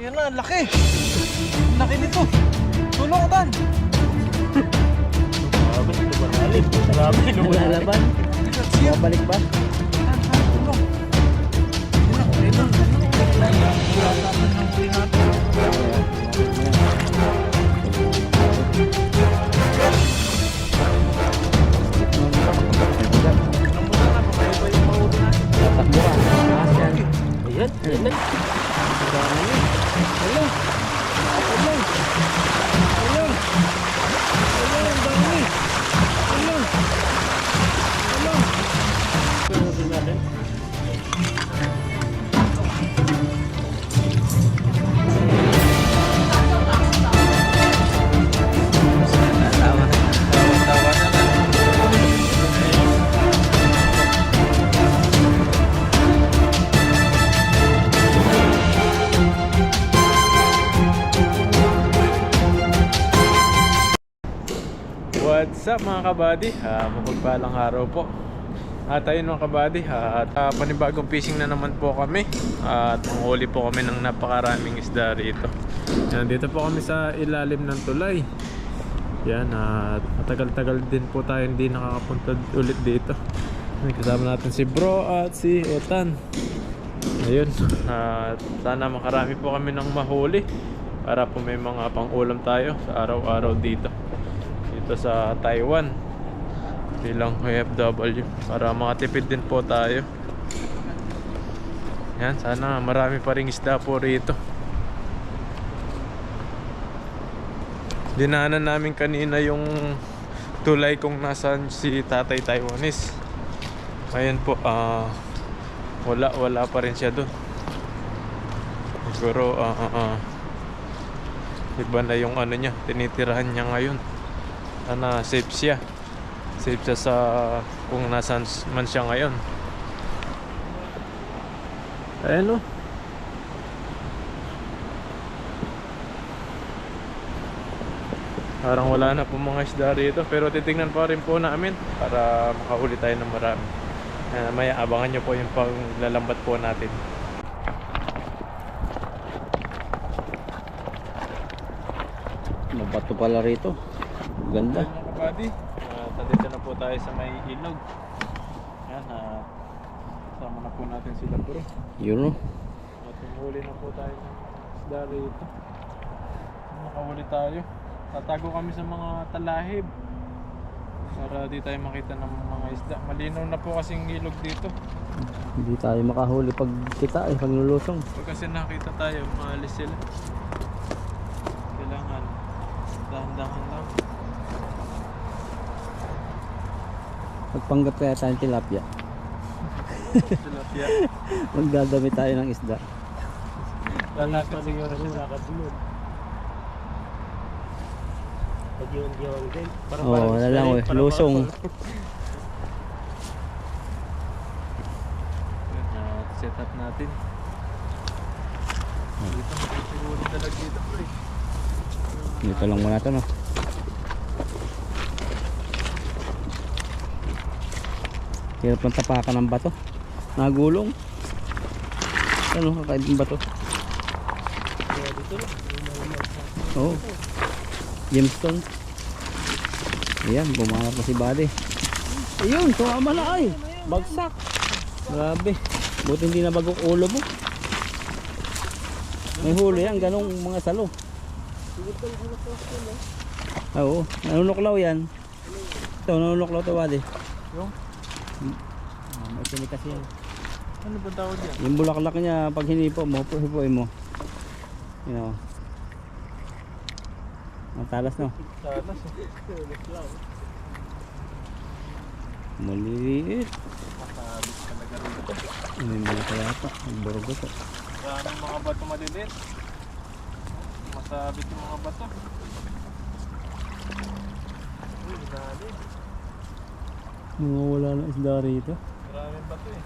Ayan na, laki. Laki nito. Tulong ko, Dan. Lalaban? Babalik ba? Tulong. Ayan na. Tatakbo ka. Ayan, ayan na. Ayun. Ayun. Ayun. Ayun, ang dami. Ayun. Ayun. What's up mga kabady? Mapagpalang araw po. At ayun mga kabady, panibagong fishing na naman po kami. At manghuli po kami ng napakaraming isda rito. Yan, dito po kami sa ilalim ng tulay. Yan, at matagal-tagal din po tayo hindi nakakapunta ulit dito. Kasama natin si Bro at si Ethan. Ayun, sana makarami po kami ng mahuli para po may mga pang-ulam tayo sa araw-araw dito sa Taiwan bilang OFW, para makatipid din po tayo. Yan, sana marami pa ring isda po rito. Dinaanan namin kanina yung tulay kung nasaan si Tatay Taiwanese. Ayan po, wala pa rin siya doon. Siguro iba na yung ano niya, tinitirahan niya ngayon. Sana safe siya sa kung nasaan man siya ngayon. Ayan o. Parang wala na po mga isda rito, pero titingnan pa rin po namin para makahuli tayo ng marami. Maya abangan nyo po yung paglalambat po natin. Mabato pala rito. Ganda. Mga kabady, nandito na po tayo sa may ilog. Yan, sama na po natin sila bro. Yun o. At huli na po tayo ng isda rito. Nakahuli tayo. Tatago kami sa mga talahib para di tayo makita ng mga isda. Malinaw na po kasing ilog dito. Hindi tayo makahuli pag kita pag lulusong. Pag kasi nakita tayo, maalis sila. Kailangan dahan-dahan lang. Pagpanggap kaya tayong tilapia. Tilapia. Magdadami tayo ng isda. Lalakad siguro yung lakad sunod. Pag-iwan-iwan din. Oo, wala lang lusong. Set up natin. Dito siguro talaga dito pre. Dito lang muna ito no. Hirap ng tapakan ng bato. Nagulong. Ano kakaibang bato? Oo. Gemstone. Ayan, bumangat na si Buddy. Ayun, tumama na ay. Bagsak. Grabe. Buti hindi na bagok ulo mo. May huli yan, ganong mga salo. Oo, nanunuklaw yan. Ito, nanunuklaw ito Buddy. Yung? May sili kasi yan. Ano ba tawag yan? Yung bulaklak niya, pag hinipo mo, hipuin mo. You know. Ang talas no? Talas Maliliit. Masabit talaga rito. Hindi kaya ito. Ang burgo ito. Yan ang mga bato maliliit. Masabit yung mga bato. Uy, dali. Wala na isda rito. Maraming bato eh.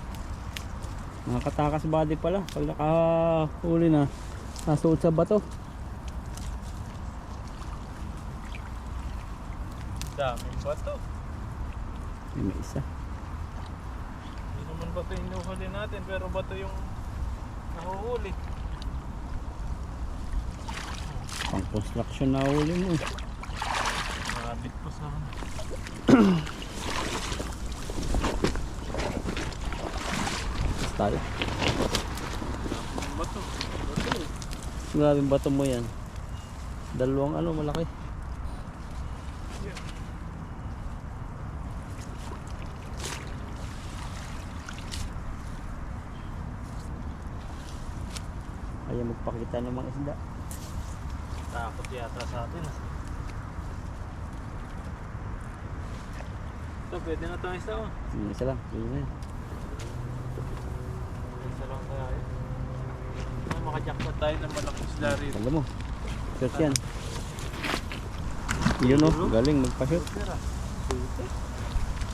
Nakatakas Buddy pala. Pag nakahuli na, nasuot sa bato. Daming bato. May isa. Hindi naman bato yung nahuhuli natin, pero bato yung nahuhuli. Pang construction na huli mo. Marabit po sa akin. Tayo. Bato. Grabing bato mo yan. Dalawang ano malaki. Ayaw magpakita ng mga isda. Takot yata sa atin. Ito, pwede na itong isa oh. Isa lang. Yun na yan. Isa lang tayo. Makajackpot tayo ng malaking isda rito. Alam mo. Shoot yan. Yun o. Galing magpa-shoot.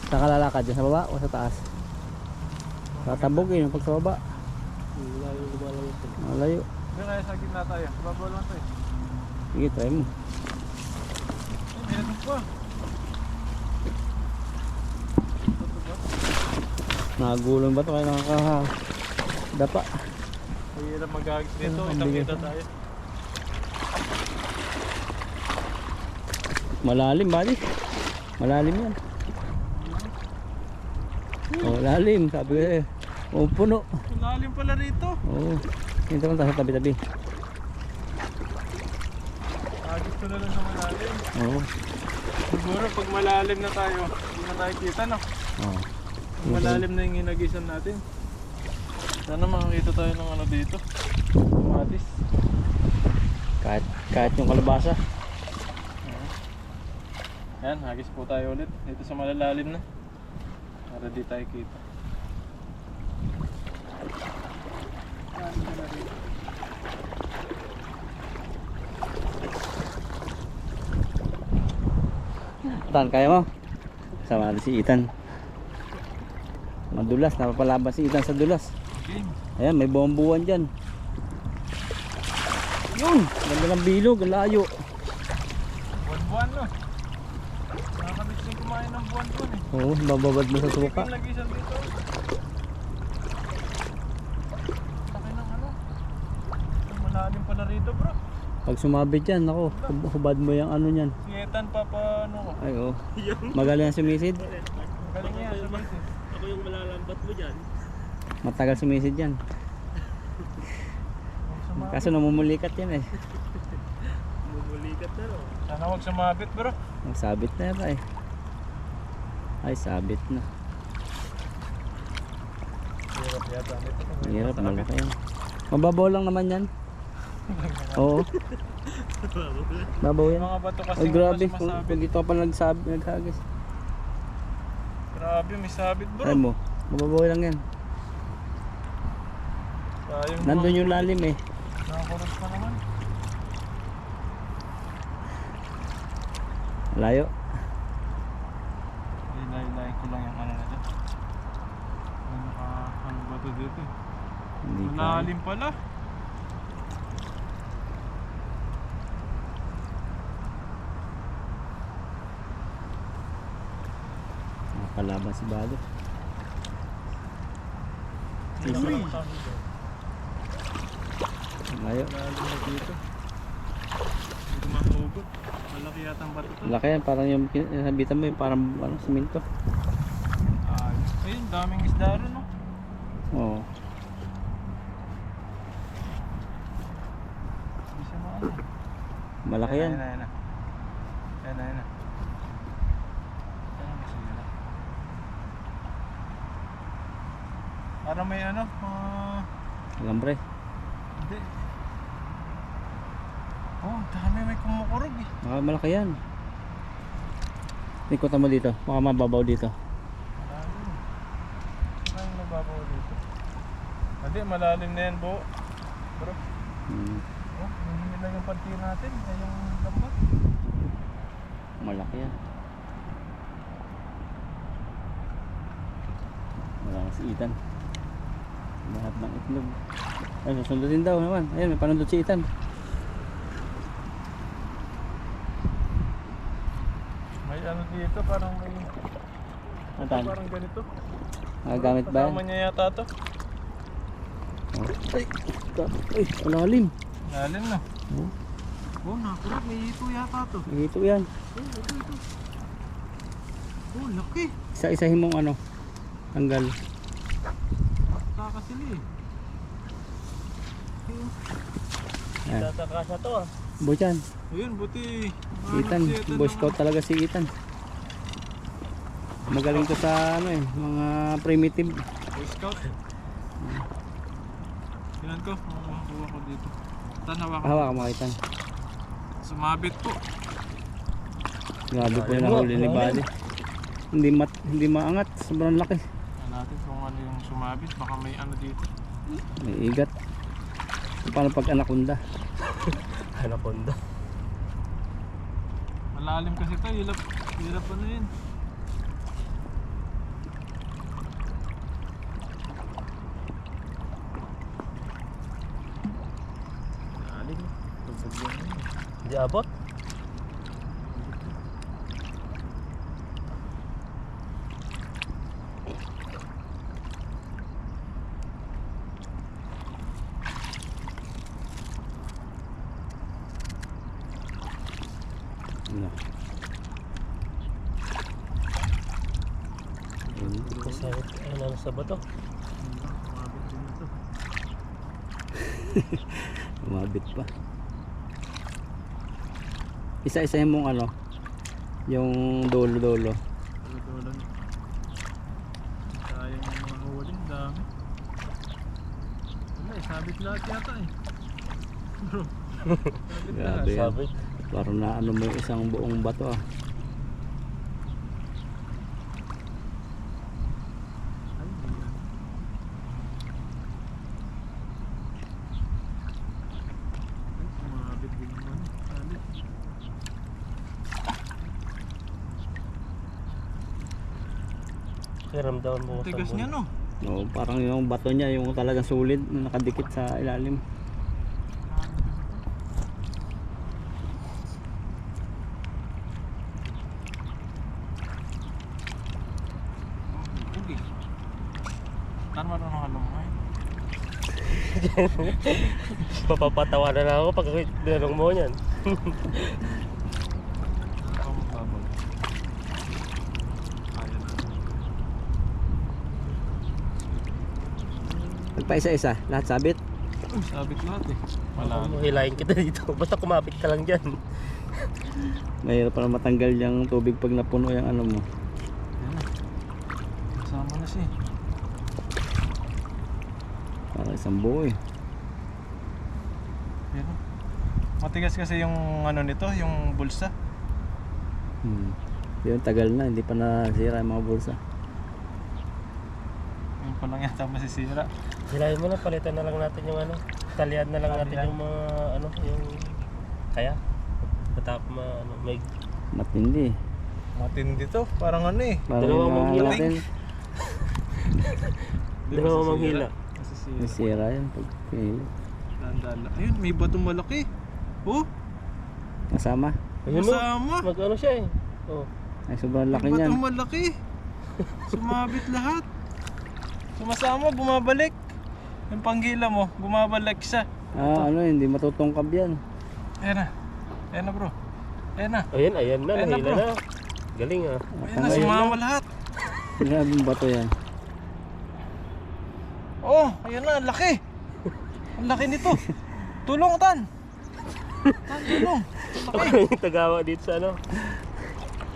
Saan ka lalakad? Dyan sa baba o sa taas? Tatabog yun pag sa baba. Malayo. Pero kaya sa gitna tayo. Babaw lang tayo. Sige, try mo. May nagong pa. Nakagulong ba ito? Kaya nakakadapa. Mahirap mag-agis dito. Ang Itang bigat. kita tayo. Malalim, bali. Malalim yan. Oh, lalim. Sabi ko eh. Oh, puno. Malalim pala rito. Oo. Dito lang tayo sa tabi-tabi. Agis ko na lang sa malalim. Oo. Siguro pag malalim na tayo, hindi na tayo kita no. Oo. Malalim na yung inagisan natin. Sana makakita tayo ng ano dito. Kamatis. Kahit yung kalabasa. Yan, hagis po tayo ulit. Dito sa malalalim na. Para di tayo kita. Tan, kaya mo? Sama natin si Ethan. Madulas, napapalaban si Ethan sa dulas. Okay. Ayan, may bombuan dyan. Yun, ganda ng bilog, ang layo. Buwan-buwan no. Nakakabit din kumain ng buwan-buwan eh. Oo, bababad mo sa suka. Yung lagisan dito. Laki ng ano. Malalim pala rito bro. Pag sumabit yan, ako, hubad mo yung ano yan. Si Ethan papa ano ko. Ay, oo. Magaling ang sumisid. Galing niya sa base. Ako yung malalambat mo dyan. Matagal sumisid yan. Kaso namumulikat yan eh. Bumulikat na no. Sana huwag sumabit bro. Sabit na yata eh. Ay, sabit na. Hirap yata. Hirap, malaki yan. Mababaw lang naman yan. Oo. Babaw yan. Mga bato kasi Ay, grabe. mas Kung masabit. dito ka pa naghagis. Grabe, may sabit bro. Ay mo, mababaw lang yan. Sayang Nandun yung lalim eh. nakakurot pa naman. Layo. Ilay-ilay ko lang yung ano na dyan. Ano ba ito dito eh? Hindi ka. Malalim pala. Nakalaban si Bado. Uy! Layo. Malalim na dito. Hindi ko mahugot. Malaki yata ang bato to. Laki yan. Parang yung nabitan mo yung parang ano, simento. Ayun, daming isda rin no? Oo. Hindi siya maano. Malaki yan. Ayan na. Ayan na. Ayan, sige na. Parang may ano, Alambre. hindi. Oh, dami may kumukurog eh. Malaki yan. Ikutan mo dito. Baka mababaw dito. Malalim. Maraming nababaw dito. Hindi, malalim na yan buo. Bro, oh, hindi lang yung panty natin. Ay yung lambat. Malaki yan. Wala na si Ethan. Lahat ng itlog. Ay, susundutin daw naman. Ayun, may panundot si Ethan. May ano dito, parang may... Atan, Parang ganito. gamit ba yan? Kasama niya yata to. Ay, malalim. Lalim na. Oh, nakurap. May ito yata to. Ito yan. Oh, laki. Isa-isahin mong ano, tanggal. Taka sila eh. Yan. Tatakasa to ah. Buchan. Ayun, buti. Itan, Boy Scout talaga si Itan. Magaling to sa ano eh, mga primitive. Boy Scout. Tingnan ko. Makakuha ko dito. Tanawa ko. Hawa ka mga Itan. Sumabit po. Grabe po yung nahuli ni Buddy. Hindi maangat, sobrang laki. Tingnan natin kung ano yung sumabit. Baka may ano dito. May igat. Paano pag anaconda? Anaconda. Malalim kasi ito. Hirap ano yun. Malalim. Tubog yan. Hindi abot. Ano? Masakit. Ano sa bato? Sumabit din ito. Umabit pa. Isa-isahin mong ano, yung dolo-dolo. Dulo-dulo. Sayang yung mga huling dami. Wala eh, sabit lahat yata eh. Bro. Sabit lahat. Grabe yan. Sabit. Parang na ano mo yung isang buong bato ah. Ay, hindi yan. Ay, sumabit din naman. Sabit. Ramdaman mo Ang tigas niya no. No, parang yung bato niya yung talagang solid na nakadikit sa ilalim. Okay. Tan marunong ka lumay. Papapatawa na lang ako pag dinanong mo yan. Ako magbabaw. Kaya na. Nagpa-isa-isa, lahat sabit. Sabit lahat eh. Wala. Hilahin kita dito. Basta kumapit ka lang dyan. Mahirap para matanggal yung tubig pag napuno yung ano mo. Yan na. Kasama na siya. Parang isang buo eh. Yan na. Matigas kasi yung ano nito, yung bulsa. Yun, tagal na, hindi pa nasira yung mga bulsa. Yung pa lang yata masisira. Hilahin mo na, palitan na lang natin yung ano. Talian na lang natin Talian. yung mga ano, yung kaya. Patap may Matindi. Matindi to. Parang ano eh. Parang Dalawang yung manghila. natin, Di Dalawang masisira. manghila. Masisira. nasira yan pag pinili. Dandala. Ayun, may batong malaki. Oh, Kasama. Ayun mo, masama. mag ano siya eh. Oh. Ay, sobrang laki May niyan. batong malaki. Sumabit lahat. Sumasama, bumabalik. Yung panggila mo, bumabalik siya. Ano, hindi matutungkab yan. Ayan na. Ayan na bro. Ayan na. Ayan na, Ayan na, nahila bro. na. Galing ah. Ayan na, sumama lahat. Grabe yung bato yan. Oh, ayan na, laki. Ang laki nito. Tulong, Tan. Tan, tulong. Ang Ako laki. yung tagawa dito sa ano.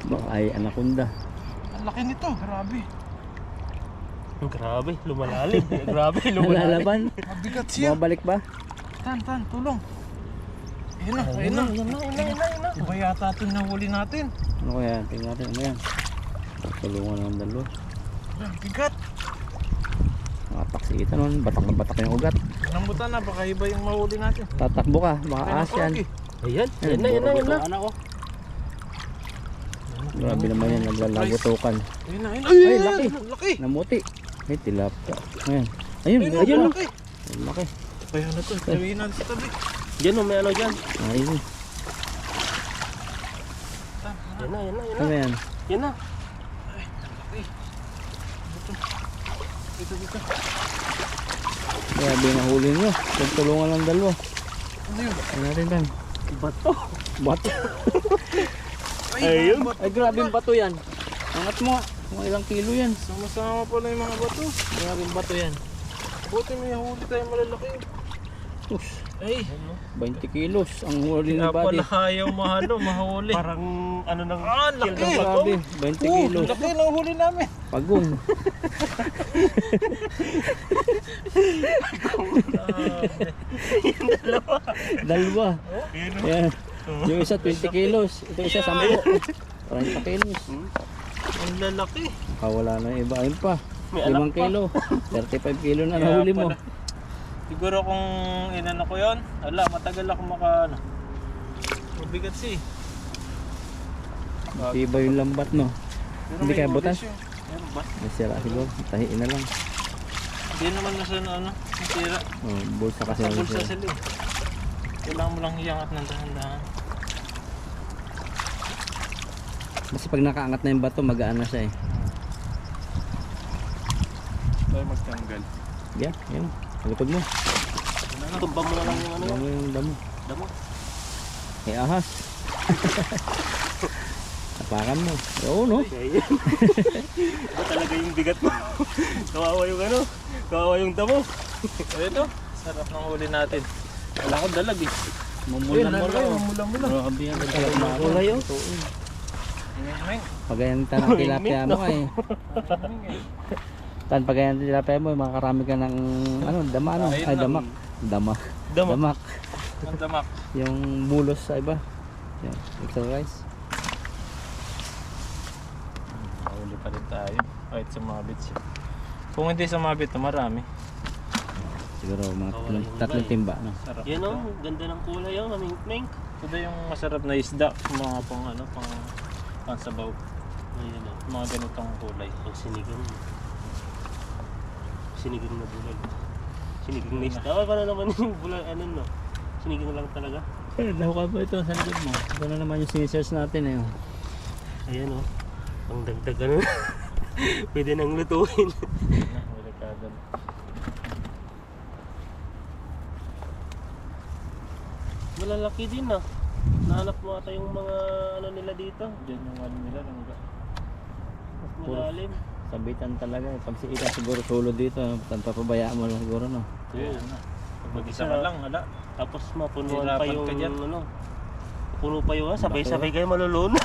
Baka ay anaconda. Ang laki nito, grabe. Grabe, lumalalim. Grabe, lumalalim. Nalalaban? Mabigat siya. Bumabalik ba? Tan, tulong. Ayan na, ayan na. Ayan na. Iba yata ito yung nahuli natin. Ano kaya? Tingnan natin. Ano yan? Tulungan ng dalawa. Ang bigat. Nakapaksitan nun. Batak na batak yung ugat. Nambutan na, baka iba yung mahuli natin. Tatakbo ka. Baka Ayan, ahas yan. okay. Ayan, ayan na. Anak ko. Grabe naman yan. Naglalagutukan. Ayun na, ayun na. Ay, laki. Laki. Namuti. Ay, tilapia. Ayan. Ayun. Ayun na, Ayun. laki. Ayun. Laki. Kaya na to, sabihin natin sa tabi. Diyan may ano dyan. Ayun. Tan, Yan na. Ano yan? Yan na. Dito. Grabe yung nahuli nyo. Pagtulungan ng dalawa. Ano yun? Ano natin Dan? Bato. Bato. Ayun. Ay, grabe yung bato yan. Angat mo nga. Mga ilang kilo yan. Sama-sama pala yung mga bato. Grabe yung bato yan. Buti may huli tayo malalaki. Ush, Ay, 20 kilos ang huli ni kaya Buddy. pala ayaw mahuli. Parang ano nang laki. kill ng bato. Grabe, 20 kilos. Laki ng huli namin. Pagong. Dalawa. Yan. Yung isa 20 kilos. Ito isa 10. 40 kilos. Ang lalaki. Kawala na yung iba. Ayun pa. May 5 anak pa. kilo. 35 kilo na Kaya nahuli mo. pala. Siguro kung inano ko yon, ala, matagal ako ano. Mabigat si. Iba yung lambat, no? Pero Hindi may kaya huli butas? siya. Meron ba? Nasira siguro. Tahiin na lang. Hindi naman nasa ano, nasira. Oh, bulsa kasi. Sa ang bulsa nasira. sila eh. Kailangan mo lang iangat ng dahan-dahan. Kasi pag nakaangat na yung bato, magaan na siya eh. Tayo magtanggal. Yan, yan. Sa likod mo. Tumbang mo na lang yung ano. Yan mo yung damo. Damo. May ahas. Tapakan mo. Oo, no? Iba talaga yung bigat mo. Kawawa yung ano. Kawawa yung damo. Ito, sarap ng huli natin. Wala akong dalag eh. Mumulan-mula. Mumulan-mula. Grabe yan. Sarap na kulay, oh. Meng. Pagayan tanang tilapia mo eh. Tan pagayan tilapia mo, makakarami ka ng ano, dama ano? Ayun Ay, lang. damak. Damak. Damak. Damak. Ang damak. Yung mulos sa iba. Yan, exercise. Huli pa rin tayo. Kahit sumabit siya. Kung hindi sumabit to, marami. Siguro mga Kawala yung tatlong iba eh. timba, no? Sarap. Yan ito. o. Ganda ng kulay o. Naming-ming. Ito yung masarap na isda. Mga pang ano, pang sabaw. Ayun o. Mga ganitong kulay. Pag sinigang. Sinigang na bulag. Sinigang na isda. Oh, paano naman yung bulag? Ano no? Sinigang lang talaga. Nakuha ba ito sa likod mo? Ito na naman yung sinisers natin eh. Oh. Ayan o. Pang dagdag ano. Pwede nang lutuin. Huli ka agad. Malalaki din ah. Nahanap mo ata yung mga ano nila dito. Diyan yung ano nila. Langga. Mas malalim. Sabitan talaga eh. Pag si Ika siguro sulod dito, papabayaan mo lang siguro, no? Kaya na. Pag mag-isa ka lang, hala. Tapos mapunuan pa Hirapan yung ka dyan. ano. Puno pa yung sabay-sabay kayo malulunod.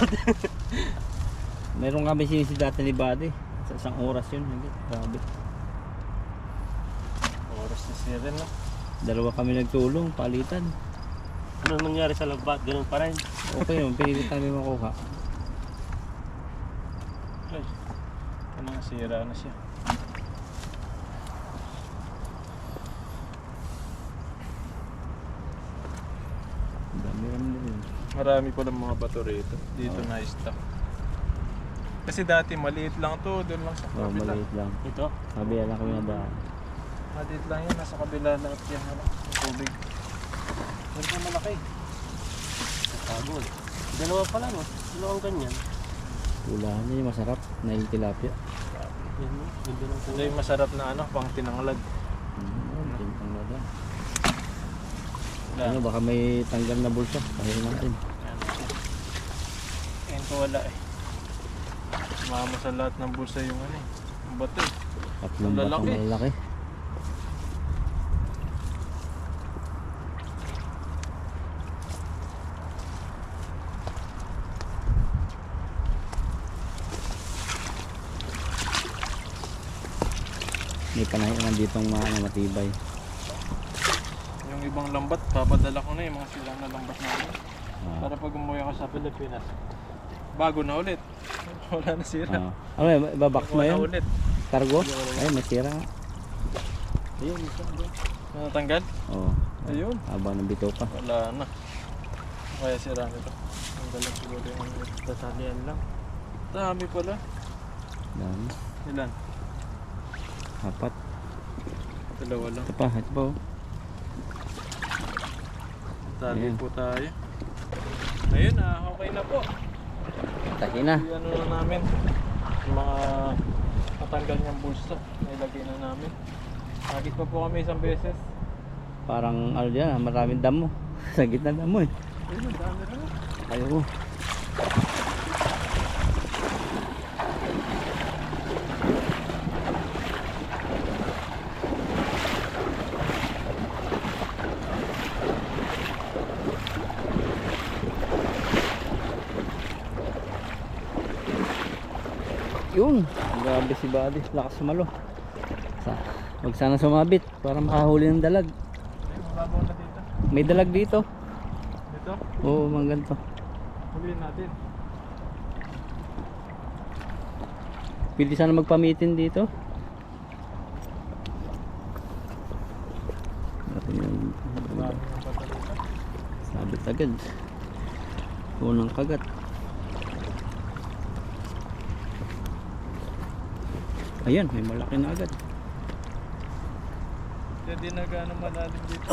Meron kami sinisi dati ni Buddy. Sa isang oras yun. Hindi, grabe. Oras na siya rin, no? Dalawa kami nagtulong, palitan. Ano nangyari sa lambat? Ganun pa rin. Okay yun, pinilit namin makuha. Ay, ano nga, sira na siya. Ang dami naman din. Marami pa ng mga bato rito. Dito na stock. Kasi dati maliit lang to, doon lang sa Oh, kabila. maliit lang. Ito. Sabi lang kami na daan. Maliit lang yan, nasa kabila lahat yan, ano, yung tubig. Doon pa malaki. Tagol. Dalawa pala no? Dalawang ganyan. Ulahan niya yung masarap na yung tilapia. Yan no? Ganda ng Ito kulay. yung masarap na ano, pang tinanglad. Tintang na daan. Wala. Ano, baka may tanggal na bulsa. Pahirin natin. Yan. Ngayon ko wala eh. Mama sa lahat ng bulsa yung ano eh. Yung bato eh. Tatlong Ang batong lalaki. malalaki. May panahiran ditong mga ano, matibay. Yung ibang lambat, papadala ko na yung mga silang na lambat namin. Ah. Para pag umuwi ako sa Pilipinas, bago na ulit. Wala na sira. Ano yun, ibabox mo Wala yun? ulit. Cargo? Ay, may sira nga. Ayun, isa doon. Natanggal? Oo. Ayun. Haba ng bito pa. Wala na. Kaya sira nito. Ang galang siguro yung tatalian lang. Dami pala. Dami. Ilan? Apat. Dalawa lang. Ito pa, ito pa oh. Tali Ayan. po tayo. Ayun okay na po. Taki na. Ano na namin. Yung mga natanggal niyang bulsa. Nailagay na namin. Nagit pa po kami isang beses. Parang ano dyan, maraming damo. Sa gitna damo eh. Ayun, ang dami rin. Ayaw. Yun, grabe si Buddy, lakas sumalo. Wag sana sumabit para makahuli ng dalag. Ay, mababaw na dito. May dalag dito. Dito, Oo, mga ganito. huliin natin. Pwede sana magpamitin dito. Natin yung Marami ng bata dito. sabit agad. Unang kagat. Ayan, may malaki na agad. Kaya di na gaano malalim dito.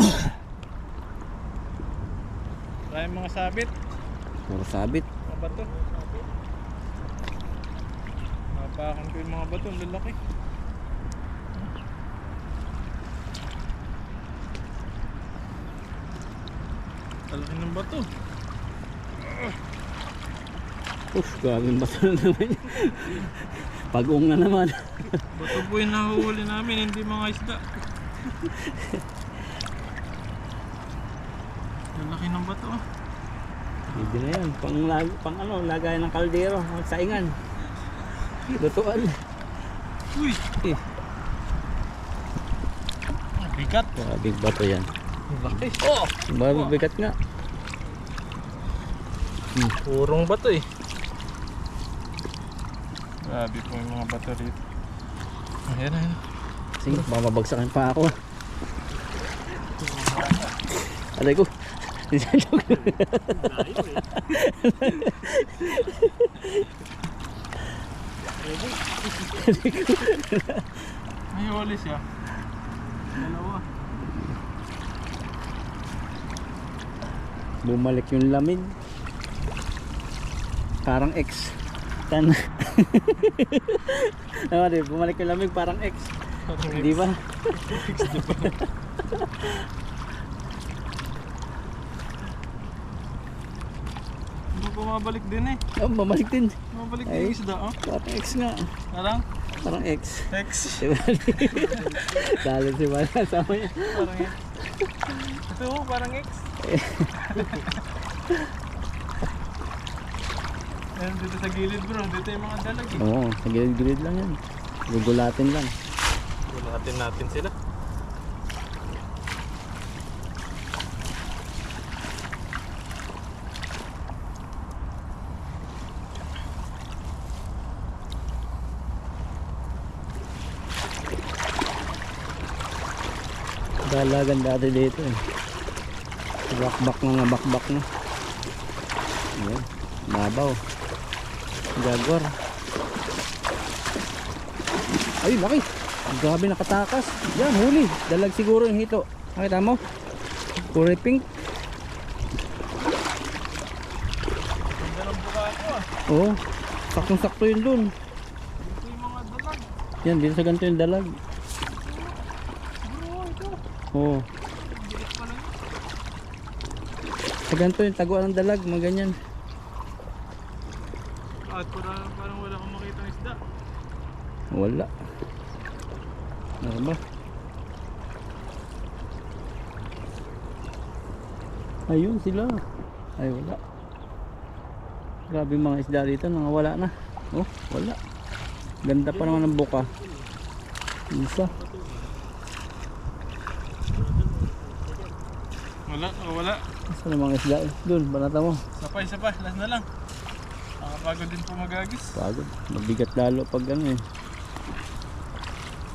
Maraming mga sabit. Puro sabit. Mga bato. Mapakan ko yung mga bato. Ang lalaki. Lalaki ng bato. Uff, grabe bato na naman. Pag-ung na naman. Bato po yung nahuhuli namin. Hindi mga isda. Lalaki ng bato. Hindi na yan. Pang ano, lagay ng kaldero. Saingan. Lutuan. Uy! Eh, Bigat. grabe bato yan. Laki. Oh! Grabe bigat nga. Purong bato eh. Grabe po yung mga bato rito. Ayan, ayan. Sige, baka mabagsakan pa ako. Aray ko. May huli siya. Dalawa. Bumalik yung lamig. Parang X. Tan. Bumalik yung lamig parang X. Di ba? Hindi bumabalik din eh. Oh, bumalik din. Bumabalik din Ay. yung isda oh. Parang X nga. Parang Parang X. X. Diba? Dali si Bala. Sama niya. Parang X. Ito oh, parang X. Ayan dito sa gilid bro. Dito yung mga dalag eh. Oo, sa gilid-gilid lang yan. Gugulatin lang. Gulatin natin sila. Dalagan dati dito eh. Bakbak na nga, bakbak na. Ayan, babaw. Jaguar. Ay, laki. Grabe nakatakas. Yan, huli. Dalag siguro yung hito. Nakita mo? Kulay pink. Ganda ng buka ako ah. Oo. Saktong-sakto yun dun. Ito yung mga dalag. Yan, dito sa ganito yung dalag. Bro, ito. Oo. Bilis pala yun. Sa ganito yung taguan ng dalag, mga ganyan. At parang wala akong makita ng isda. Wala. Ano ba? Ayun sila. Ay wala. Grabe mga isda dito, wala na. Oh, wala. Ganda pa naman ng buka. Isa. Wala, wala. Saan ang mga isda? Doon, banata mo. Sapay, last na lang. Nakapagod din po magagis. Pagod. Mabigat lalo pag ano eh.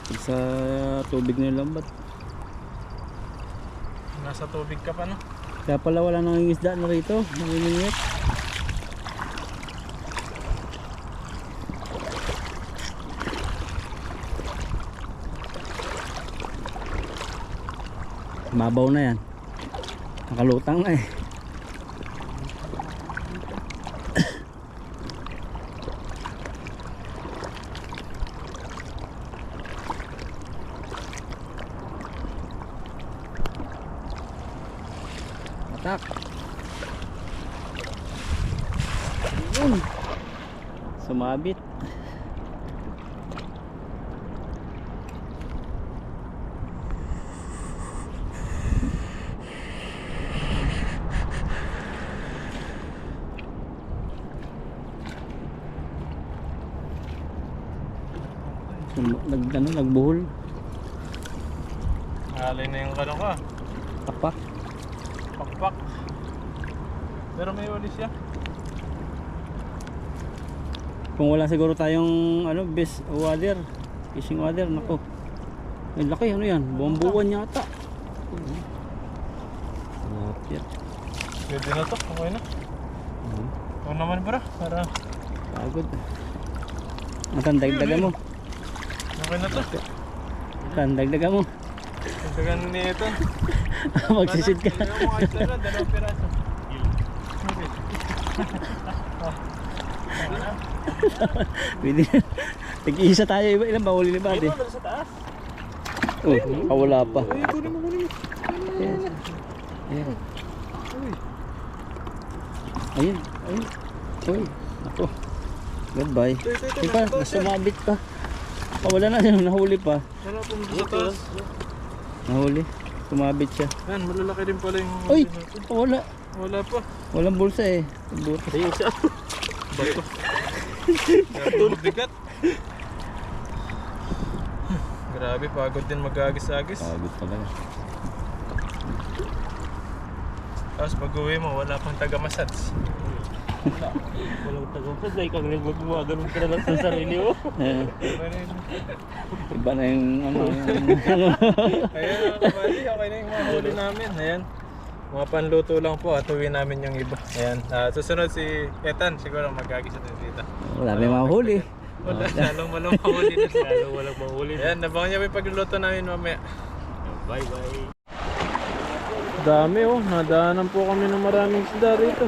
Pag sa tubig na yung lambat. Nasa tubig ka pa no? Kaya pala wala nang isda na rito. Namimingit. Mabaw na yan. Nakalutang na eh. Atak. Yun. Sumabit. Nagbuhol. Alay na yung ano ka. Tapak. Pakpak. Pero may uli siya. Kung wala siguro tayong ano, best water, fishing water, nako. Ay laki, ano yan? Buwan yata. Lapit. Pwede na to, okay na. Oo naman bro, para Pagod. Matandagdagan mo. okay na to. Tandagdagan mo. Pagdagan ni ito. Magsisid ka. Yung mga isla na, 2 piraso. Pwede. Tig-isa tayo, ilan ba huli ni Buddy? Ayun, sa taas. Oh, wala pa. Ay, kunin mo. Yes. Ayan. Ayun, ayun. Uy, ako. Goodbye. Ika, sumabit pa. Oh, wala na siya, nahuli pa. Wala po sa taas. Nahuli. Sumabit siya. Yan, malalaki din pala yung Uy, huli natin. wala. Wala pa. Walang bulsa eh. Butas. Ayun siya. Bato. Bigat. Grabe, pagod din mag-agis-agis. Pagod talaga. Tapos pag uwi mo, wala pang taga-massage. Walang tagapad. Ay, kang nagmagmaganon ka na lang sa sarili mo. Eh, iba na yung ano. Ayan mga kabali, okay na yung mga huli namin. Ayan. Mga panluto lang po at uwi namin yung iba. Ayan. Susunod si Ethan, siguro mag-agis na dito. Wala may mahuli. Wala, lalong walang mahuli na siya. Lalo walang mahuli. Ayan, nabangan niya yung pagluluto namin mamaya. Bye-bye. Dami oh, nadaanan po kami ng maraming isda rito.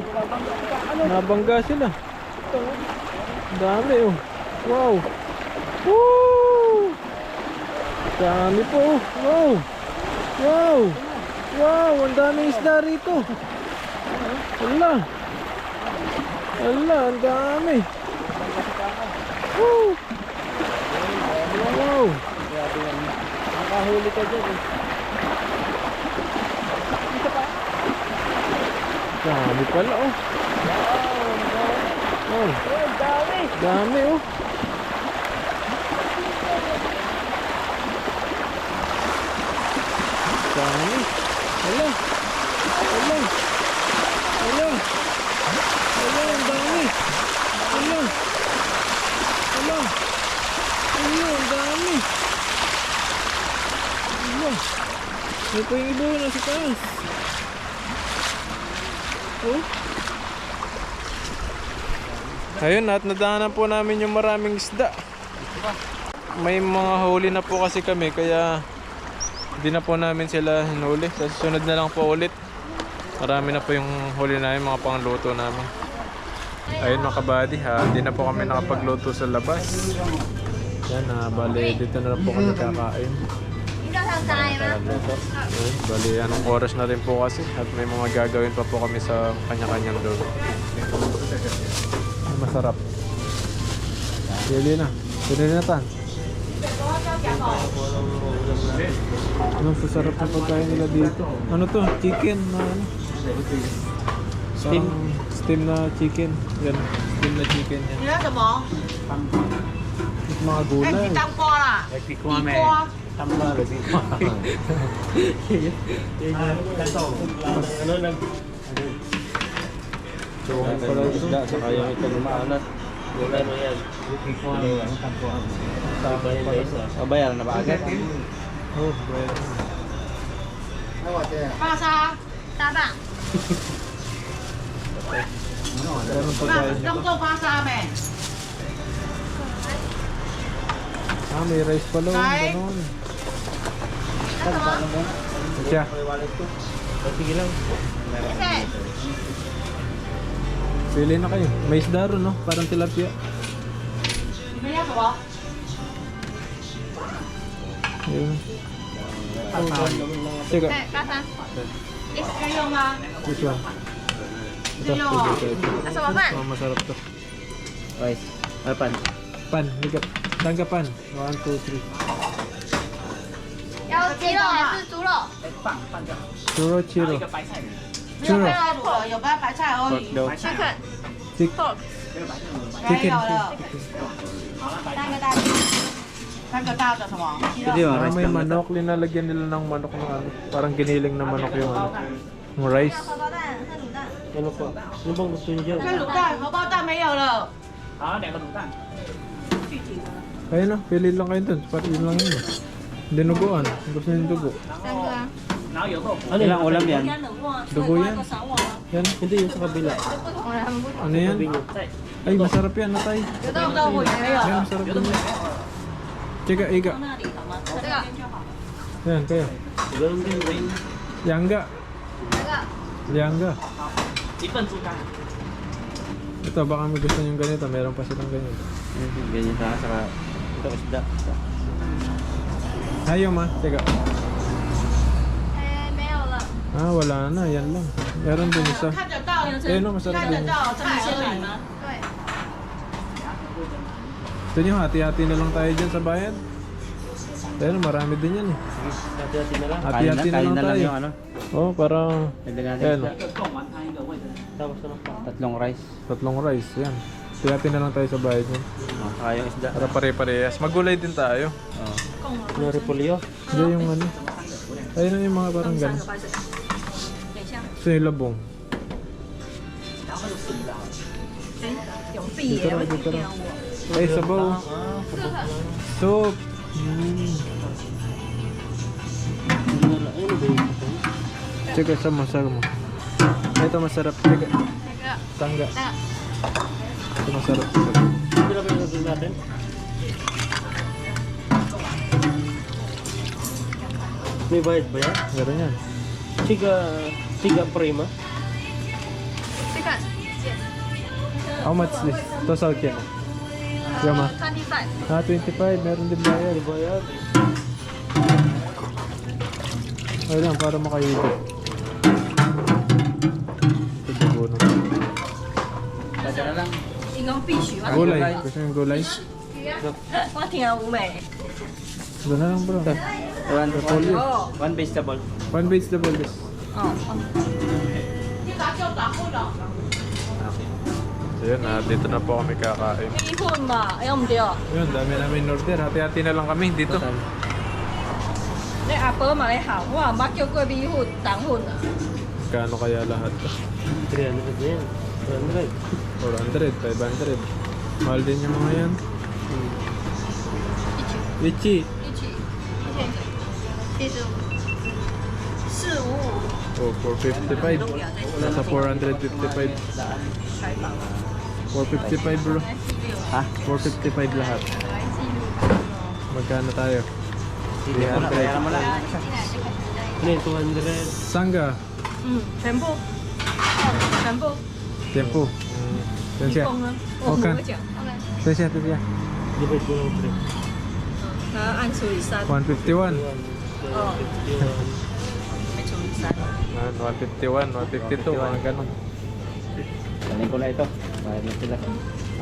Nabangga sila. Dami oh. Wow. Woo! Dami po oh. Wow. Wow. Wow, ang daming isda rito. Hala. Hala, ang dami. Woo! Wow. Nakahuli ka dyan eh. Dami pala oh. Oh, Dami! dami oh. Dami. Hala. Hala. Hala. Hala, ang dami. Hala. Hala. Hala, ang dami. Hala. May pa yung iba na sa taas. Oh. Ayun, at nadaanan po namin yung maraming isda. May mga huli na po kasi kami, kaya hindi na po namin sila hinuli. Sa susunod na lang po ulit. Marami na po yung huli namin, mga pangluto namin. Ayun mga kabady, hindi na po kami nakapagluto sa labas. Yan, bali dito na lang po kami kakain. Ayun, bali anong oras na rin po kasi at may mga gagawin pa po kami sa kanya-kanyang doon. Masarap. Pili na. Pili na tan. Ano sasarap na pagkain nila dito? Ano to? Chicken na ano? Steam. Steam na chicken. Yan. Steam na chicken yan. 你那什么？ Mga 哎， gulay. 你当瓜啦？ Ay, 地 pikwa me. 瓜。 Tamba, pikwa. Ano nag... Chowing pala ito. Saka yung ito lumaalat. Wala mo yan. Pikwa me. Bayaran na ba agad? Oh, well. 巴沙搭档， Ganun pagkain niya. 当做巴沙没？ May rice pala. Kain. Ganun. 那什么？ Siya. Sige lang. 谢谢。 Pili na kayo. May isda ron, no? Parang tilapia. 你们要什么？ Ayun. Sige. 对，巴沙。要用吗？ This one. Ito, Sino mo? ito. Asa ba man? Masarap to. Rice. Pan. Pan, ligat. Tanggapan. 1, 2, 3.要鸡肉还是猪肉？ Churro, churro. 没有配到卤了，有个白菜而 Pork 已。 daw. Chicken， Chick, 没 chicken. 有了。三个大的什么？鸡肉 Pwede ba? Parang Rice may lang ito. manok, linalagyan nila ng manok ng ano. Parang giniling na manok yung ano. Yung rice. 荷包蛋和卤蛋。 Ano po? Ano bang gusto niyo dyan? 这卤蛋，荷包蛋没有了。 Kaya na, pili lang kayo dun. Pati yun lang yun. Dinuguan. Gusto nyo yung dugo. 三个啊。 Ano ilang ulam yan? Dugo yan. Yan. Hindi yung sa kabila. Ano yan? Ay, masarap yan, natay. 有豆豆腐也没有 Yan, 了。 masarap yan. Chika, iga. 这个， Yan, kayo. Ganun din. Wait. Yangga. 这个。 Yangga. Ito, baka may gusto nyo ganito. Meron pa silang ganyan. Ganyan ta. Saka ito isda. Ayaw ma, teka. 哎，没有了。 Ah, wala na. Yan lang. Meron din isa. 看得到， Eh, no, masarap 看得 din. 到菜而已。对。 Ito nyo, hati-hati na lang tayo dyan sa bayan. Pero marami din yan eh. Hati-hati na lang. Hati-hati na Kain lang na lang tayo. yung ano. Oh, parang Dagdagan Ayan, natin isda. Tapos ano pa? Tatlong rice. 3 rice. Yan. Hati-hati na lang tayo sa bayan yan. Oh, saka yung isda. Para pare-parehas. Magulay din tayo. Oh. Ano repolyo? Hindi yung ano. Ayun na yung mga parang gano'n. Ito yung labong. Dito ra, dito ra. Ay, sabaw. Soup. Tsaka sama-sama. Ito masarap. Tsaka. Tangga. Ito masarap. Hindi na ba yung nandun natin? May bayad ba yan? Meron yan. Chiga prima. Chicken， How much this? Total kaya. Yama. 25。 Ah, 25. Meron din bayad. May bayad. Ayun lang, para makahigit. Ito dugo na. Kada na lang. 应该必须， Gulay. Gusto yung gulay? 我听下有味。 Ito na lang bro. One Repolyo.哦 One vegetable. One vegetable this. 哦， So yun, dito na po kami kakain. 一份吧，哎，唔对，Yun, dami namin order. Hati-hati na lang kami dito. 你阿婆嘛你行，我唔捌叫过米粉、蛋粉啊。 Kano kaya lahat? 300 na yan. 300. 400, 500. Mahal din yung mga yan. Ichi. 一起，75，45， Oh, 455. Nasa 455. 455 bro. Ha? 455 lahat. Magkano tayo? Bayaran mo lang. Ano yun? 200. Sangga. 全部，全部， Tempo. 等下。封啊，我看我讲，等下，等下。 Divide mo lang 3. 然后按除以3， 151. 哦，没除以3， 151, 152, mga ganun. Galing ko na ito. Bayad na sila.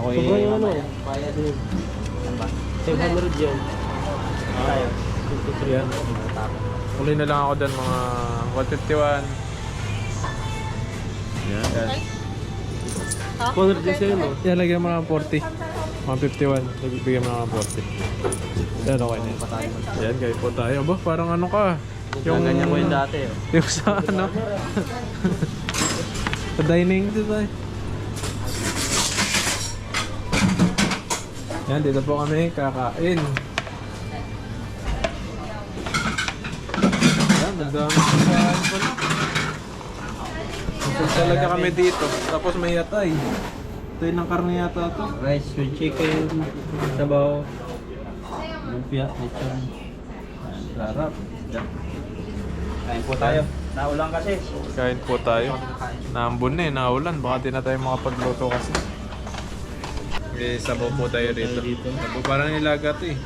Ako Sobrang yung ano? Bayad yun. 700 yan. Tayo. Yan. Uli na lang ako dun mga 151. Yan. Yan. 400 din sa'yo, no? Yan, lagyan mo ng 40. 151. Bigyan mo ng 40. Yan, okay na yan. Yan, kayo po tayo. Ba, parang ano ka? Yung ganyan ko yung dati. Oh. Yung sa ano? Sa dining dito tayo. Yan, dito po kami kakain. Yan, madami kakain pala. Masal talaga kami dito. Tapos may yatay. Ito yung ng karne yata to. Rice with chicken. Sabaw. Lumpia. Lechon. Sarap. Kain po tayo. Naulang kasi. Kain po tayo. Naambon na eh, naulan. Baka di na tayo makapagluto kasi. Okay, sabaw po tayo rito. Sabaw parang nilaga to eh.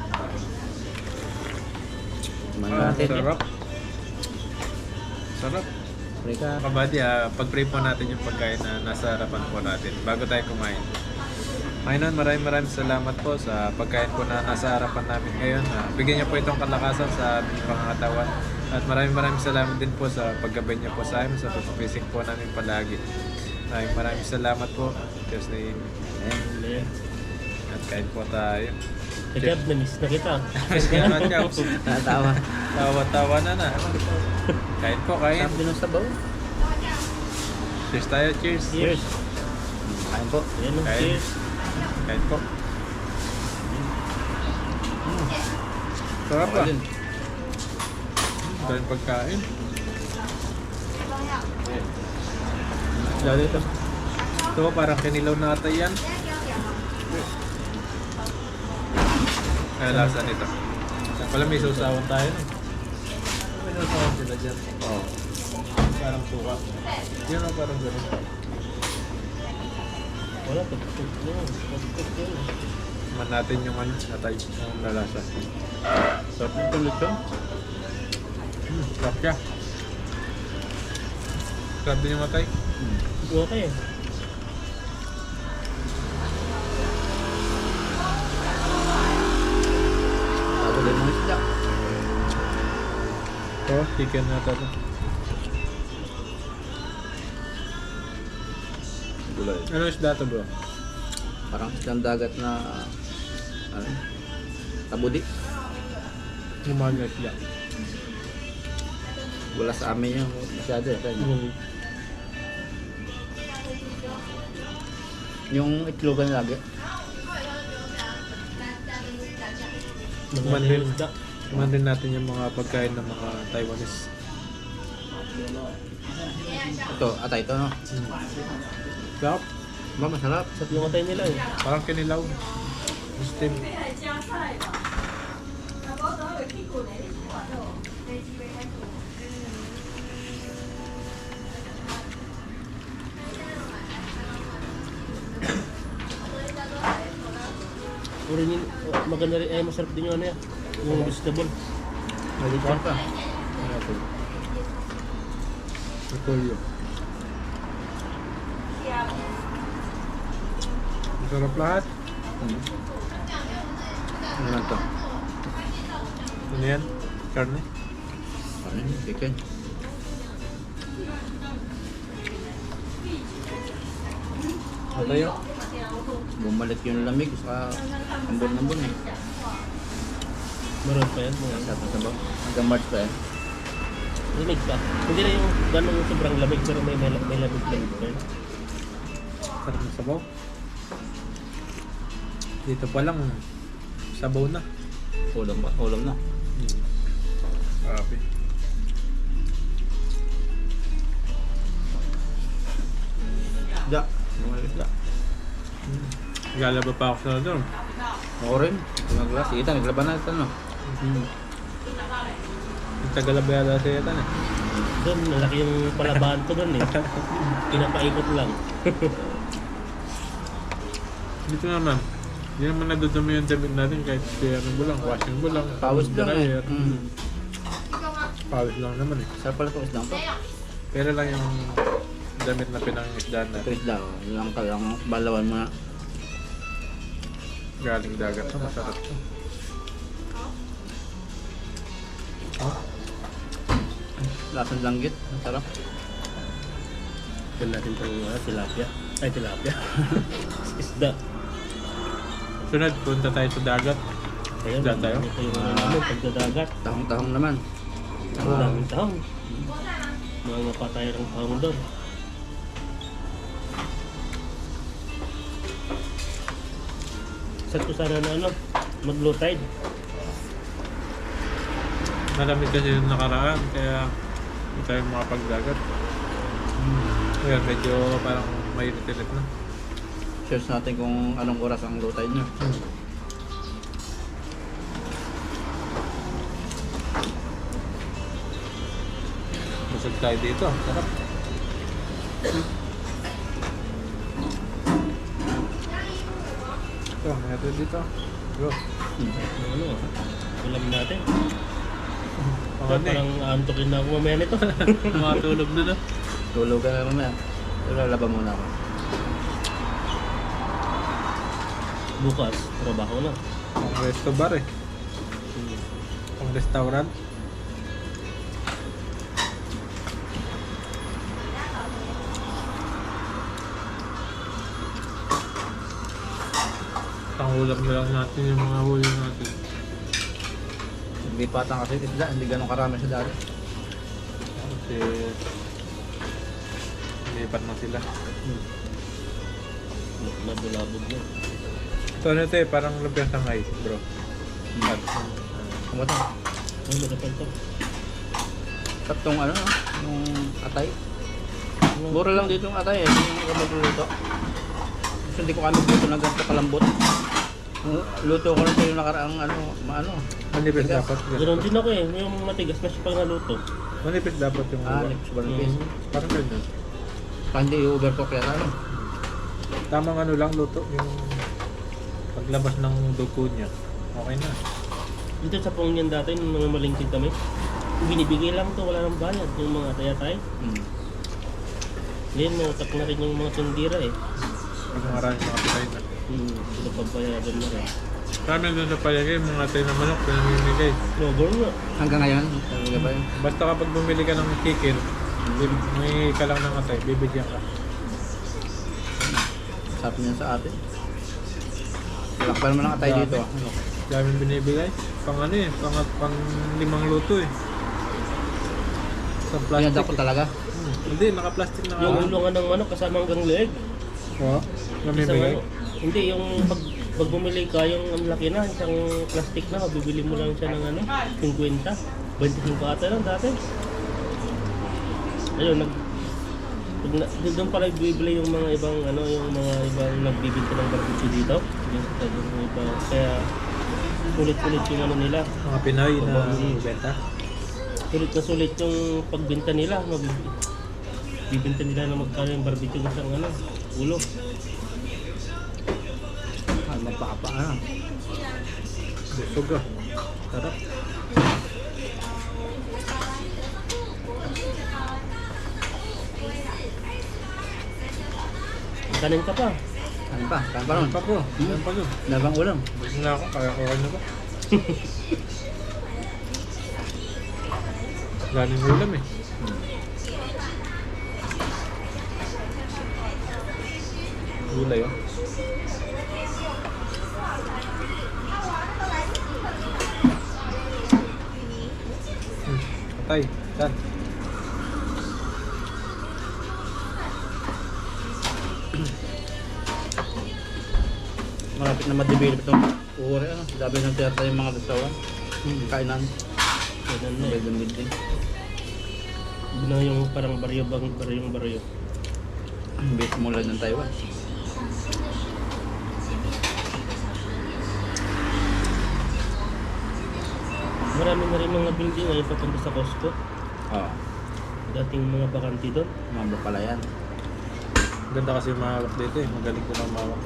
Mangatin. Sarap. Sarap. Pray ka. Kabady, pag-pray po natin yung pagkain na nasa harapan po natin bago tayo kumain. Panginoon, maraming salamat po sa pagkain po na nasa harapan namin ngayon. Bigyan niyo po itong kalakasan sa aming pangangatawan. At maraming salamat din po sa paggabay niyo po sa amin, sa pagpapising po namin palagi. Maraming salamat po. Diyos name. Amen. At kain po tayo. Kajab, na-miss na kita. Salamat ka. Natawa. Tawa-tawa na. Kain po, kain. Sarap din ang sabaw. Cheers tayo, cheers. Cheers. Kain po. Ayan o, Kain. cheers. Kain po. Sarap ah. Ayun. Dahil pagkain. Lalo ito. Ito parang kinilaw na ata yan. Kaya lasa nito. Wala may sausawan tayo. May sausawan sila dyan. Oo. Parang suka. Yun o parang gano'n. Wala, pagkakot yun. Man natin yung ano, natay, yung lalasa. Sarap nito lechon. Sarap siya. Sarap din yung matay. Okay. Bago din mga isda. Ito, chicken na ito. Gulay. Ano isda ito bro? Parang isang dagat na ano? Tabudi. Umaga isda. Wala sa amin yung masyado eh. Yung itlogan lagi. Tikman din. Tikman din natin yung mga pagkain ng mga Taiwanese. Ito, atay ito no? Sarap. Ba, masarap. Sarap yung atay nila eh. Parang kinilaw. Steam. Maganda rin, masarap din yung ano yan. Yung vegetable. Malitan ka. Repolyo. Masarap lahat. Ano lang to? Ano yan? Karne? Ano yun? Chicken. Matayo. Bumalik yung lamig sa ambon-ambon eh. Meron pa yan. Sarap na sabaw. Hanggang March pa eh. Lamig pa. Hindi na yung ganun sobrang lamig pero may lamig pa rin. Sarap ng sabaw. Dito pa lang, sabaw na. Ulam ba? Ulam na. Grabe. Isda. Mga isda. Galaba pa ako sa doon. Ako rin. Mga glass. Ita, naglaban na ito no? Yung Tagalabaya sa Etan eh. Doon, malaki yung palabahan ko doon eh. Pinapaikot lang. Dito naman, hindi naman nadudumi yung damit natin kahit ano mo lang, washing mo lang. Pawis lang eh. dryer. Pawis lang naman eh. Sarap pala itong isdang to. Pero lang yung damit na pinangisdaan Ito natin. isda. Lang talang balawan mo na. Galing dagat to, masarap to. Lasang langgit. Ang sarap. Yan natin itong tilapia. Ay, tilapia. Isda. Sunod, punta tayo sa dagat. Ayan, Isda tayo? ito yung ano namin, pagdadagat. Tahong-tahong naman. Ang daming tahong. Mga patay ng tahong doon. Sakto sana na ano, mag-low tide. Malamig kasi yung nakaraan, kaya hindi tayo makapagdagat. Kaya medyo parang mainit-init na. Search natin kung anong oras ang low tide nyo. Busog tayo dito, sarap. Ito, meron dito. Go. Ano, ulam natin. Ano eh. Parang aantokin na ako mamaya nito. Mga tulog na. Tulog ka na mamaya. Lalaba muna ako. Bukas, trabaho na. Pang resto bar eh. Pang restaurant. Pangulam na lang natin yung mga huli natin. Hindi patang kasi isda, hindi ganun karami sa dati. Kasi lipat na sila. Labog na. Ito ano ito eh, parang lumpia Shanghai bro. At, Kumata. Ay, magapal to. Tatlong ano, yung atay. Mura lang dito yung atay eh, hindi ko magluluto. Gusto hindi ko kami luto ng ganito kalambot. Luto ko na sa yung nakaraang ano, manipis Tigas. dapat. Ganoon din ako eh. Yung matigas na siya pag naluto. Manipis dapat yung ulo. lips barnabis. Parang ganyan. Hindi i-overcook yan ano. Tamang ano lang luto yung paglabas ng dugo niya. Okay na. Dito sa Pongyan dati, nung mga malingkid kami, binibigay lang to, wala nang bayad. Yung mga tayatay. Ngayon, nautak na rin yung mga tindira eh. Pag marami mga Pinoy na. Sila pampayagan na rin. Kami doon sa palagay, mga tayo na manok, pinamimigay. Snowboard nga. Hanggang ngayon, talaga ba yun? Basta kapag bumili ka ng chicken, may ka lang ng atay, bibigyan ka. Sarap niya sa atin. Lakpan naman ang atay Dami. dito. Ano? Dami binibigay. Pang ano eh, pang 5 luto eh. Sa plastic. Pinadako talaga. Hindi, naka-plastic na Yung ka. ulo nga ng manok kasama hanggang leeg. Oo, Isang namimigay. ano, hindi, yung pag bumili ka, yung ang laki na, isang plastic na, bibili mo lang siya ng ano, 50. 25 ata lang dati. Ayun, doon pala bibili yung mga ibang ano, yung mga ibang nagbibinta ng barbecue dito. Yung iba, kaya sulit-sulit yung ano nila. Mga Pinoy na benta. Sulit na sulit yung pagbenta nila. Bibenta nila na magkano yung barbecue ng isang ano, ulo. Ay, magpapa ano. Busog ah. Sarap. Kanin ka pa. Ano pa? Kain pa nun? Pa bro, yan pa yun. Nabang ulam. Busog na ako, kaya ko na ba? Galing ulam eh. Gulay oh. Patay, saan? Malapit na ma-develop itong uri ano. Dabi ng tiyata yung mga restaurant. Kainan. Ganun na eh. Medyo din. Yun na yung parang baryo. Base mula ng Taiwan. Marami na rin mga building ngayon papunta sa Costco. Oo. Dating mga bakante doon. Mga pala yan. Ganda kasi mahawak dito eh. Magaling ko lang mahawak.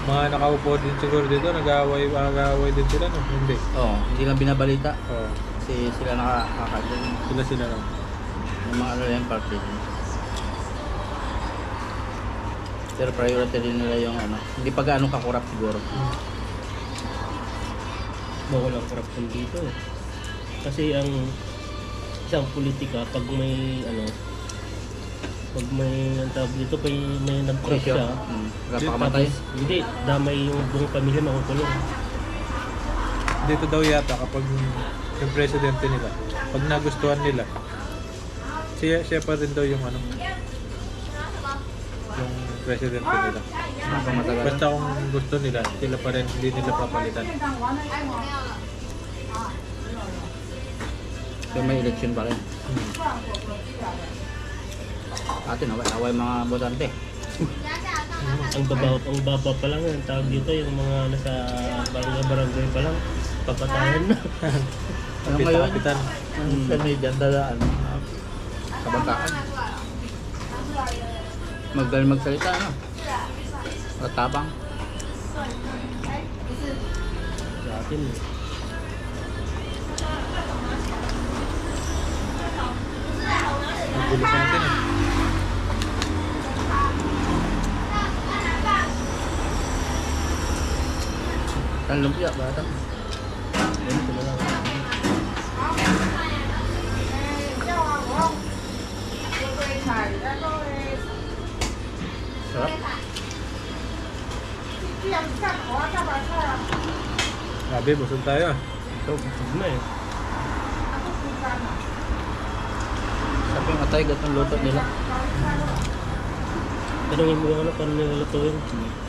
Mga nakaupo din siguro dito, nag-aaway din sila no? Hindi. Oo. Hindi lang binabalita. Oo. Kasi sila nakakadun. Sila lang. Yung mga ano yan party. Pero priority din nila yung ano. Hindi pa gaano kakurap siguro. Walang corruption dito eh. Kasi ang isang politika pag may ano, pag may ang tawag dito, may nag-corrupt Pressure. siya. Napakamatay. Hindi, damay yung buong pamilya makukulong. Dito daw yata kapag yung presidente nila, pag nagustuhan nila, siya pa rin daw yung ano, yung presidente nila. Napamatagal. Basta kung gusto nila, sila pa rin, hindi nila papalitan. Pero may election pa rin. Atin, away mga botante. Ang baba pa lang ang tawag dito, yung mga nasa barangay pa lang, papatayan na. Ano ngayon? Kapitan. Ang may dyan dadaan. Kabataan. Magaling magsalita, ano? Matapang. Sa atin, Ang gulo sa atin eh. Ang lumpia, bata. ganito na lang. Sarap. Grabe, busog tayo. So, Busog na eh. sabi yung atay, gatong luto nila. Tanungin mo yung ano, paano nilalutuin?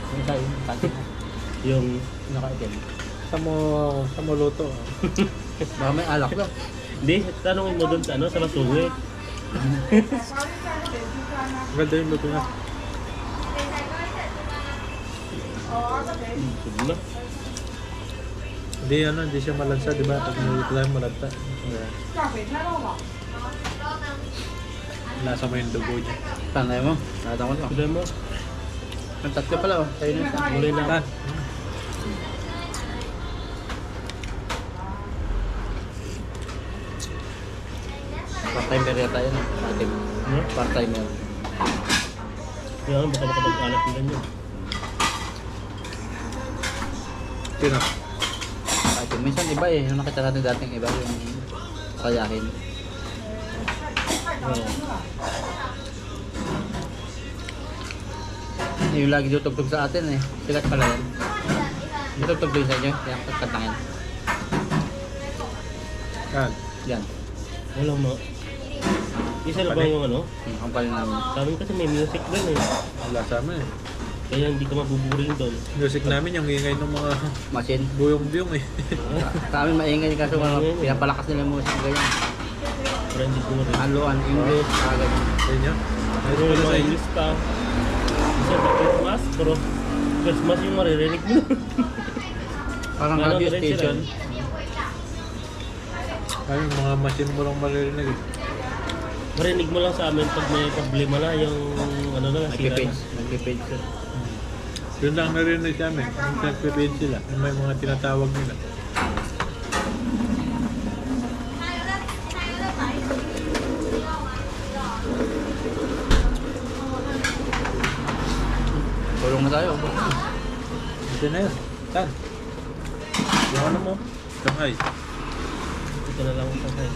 Yung tayo, pansin mo. Yung, Naka-idem. Sa mo luto. Baka may alak daw. hindi, tanungin mo dun sa ano, sa masungi. Ganda yung luto na. Busog na. Hindi siya malansa, di ba? Pag niluto tayo, malanta. Lasa mo yung dugo niya. Tanay mo. Nakatang ko ito. Tuloy mo. Ang tatlo pala, oh. Tayo na isa. Mulay na. Tan. Part-timer yata yun. Ano? Part-timer. Kaya nga, baka makapag-alat ng ganyan. Sino? Kahit yun. Minsan iba eh. Yung nakita natin dating iba yung kayahin. Oo. Yung lagi tutugtog sa atin eh. Sikat pala yan. Tutugtog din sa inyo. Kaya katangin. Tan. Yan. Walang mga... Isa na ba yung ano? Yung kampal namin. Sa amin kasi may music doon eh. Wala sa amin eh. Kaya hindi ka mabuburing doon. Music namin yung ingay ng mga Machine. buyong-buyong eh. Sa amin maingay kaso ano, pinapalakas nila yung musik ganyan. Pero hindi ko rin. Haluan, English, agad. Sa inyo? Pero Ayun sa sa inyo. English pa. Isa sa Christmas, pero Christmas yung maririnig mo. Parang Ano, radio rin station. Ay, yung mga machine mo lang maririnig eh. Marinig mo lang sa amin pag may problema na yung ano na, sira na. Nagpipage. Nagpipage. Yun lang narinig sa amin. Yung nagpipid sila. Yung may mga tinatawag nila. Tulong na tayo. Ito na yun. Tan. Yung ano mo? Shanghai. Ito na lang sa akin.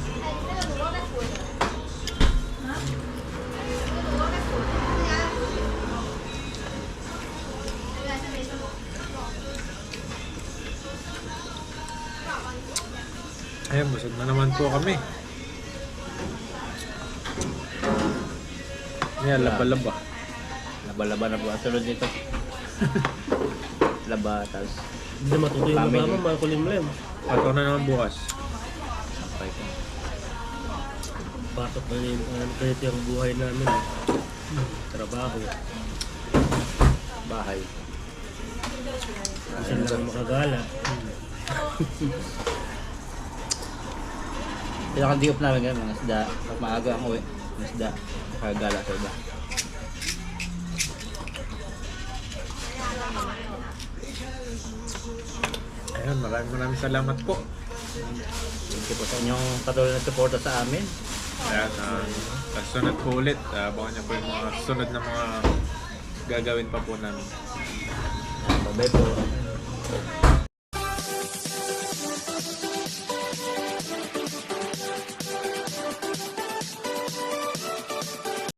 Ayan, busog na naman po kami. Ayan, laba-laba. Laba-laba na po. Ang sunod nito. Laba, tapos Hindi na matuto yung Family. mama, mga kulimlem. Pato na naman bukas. sakay ko. Pasok na yun, ganito yung buhay namin. Trabaho. Bahay. Isa lang makagala. Pinakadiop namin ngayon, mga isda. Pag maaga ang uwi, mga isda. Nakagala sa iba. Ayan, maraming salamat po. Thank you po sa inyong patuloy na suporta sa amin. Ayan, kasunod po ulit. Abangan niyo po yung mga sunod na mga gagawin pa po namin. Bye-bye po.